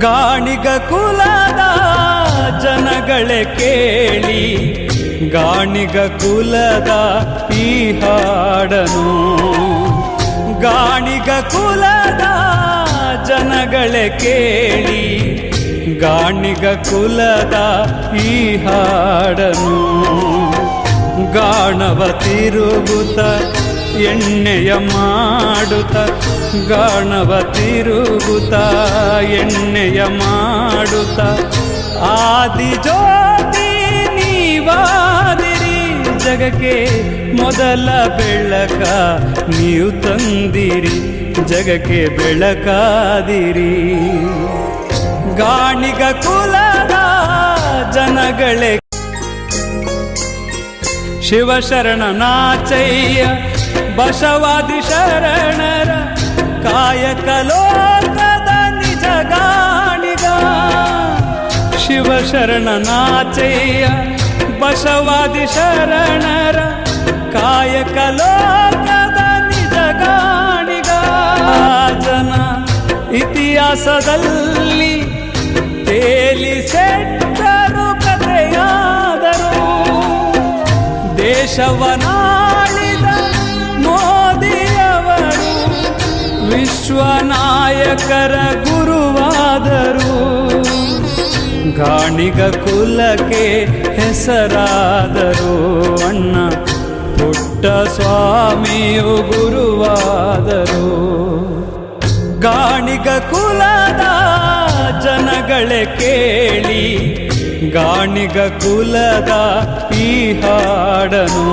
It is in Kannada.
ಗಾಣಿಗ ಕುಲದ ಜನಗಳೇ ಕೇಳಿ, ಗಾಣಿಗ ಕುಲದ ಈ ಹಾಡನು. ಗಾಣಿಗ ಕುಲದ ಜನಗಳೇ ಕೇಳಿ, ಗಾಣಿಗ ಕುಲದ ಈ ಹಾಡನು. ಗಾಣವ ತಿರುಗುತ್ತ ಎಣ್ಣೆಯ ಮಾಡುತ್ತ, ಗಾಣವ ತಿರುಗುತ್ತ ಎಣ್ಣೆಯ ಮಾಡುತ್ತ, ಆದಿಜ್ಯೋತಿ ನೀವಾದಿರಿ, ಜಗಕ್ಕೆ ಮೊದಲ ಬೆಳಕ ನೀವು ತಂದಿರಿ, ಜಗಕ್ಕೆ ಬೆಳಕಾದಿರಿ. ಗಾಣಿಗ ಕುಲದ ಜನಗಳೇ ಶಿವಶರಣ ನಾಚಯ್ಯ ಬಸವಾದಿ ಶರಣರ ಕಾಯಕ ಲೋಕದ ನಿಜ ಗಾಣಿಗ. ಶಿವಶರಣ ನಾಚಯ್ಯ ಬಸವಾದಿ ಶರಣರ ಕಾಯಕ ಲೋಕದ ನಿಜ ಗಾಣಿಗ. ಜನ ಇತಿಹಾಸದಲ್ಲಿ ತೇಲಿಸೆಟ್ಟರು ಕಥೆಯಾದರು, ದೇಶವನಾಳಿದ ಮೋದಿಯವರು ವಿಶ್ವನಾಯಕರ ಗುರುವಾದರು. ಗಾಣಿಗ ಕುಲಕ್ಕೆ ಹೆಸರಾದರು, ಅಣ್ಣ ಪುಟ್ಟ ಸ್ವಾಮಿಯು ಗುರುವಾದರು. ಗಾಣಿಗ ಕುಲದ ಜನಗಳೇ ಕೇಳಿ, ಗಾಣಿಗ ಕುಲದ ಈ ಹಾಡನು.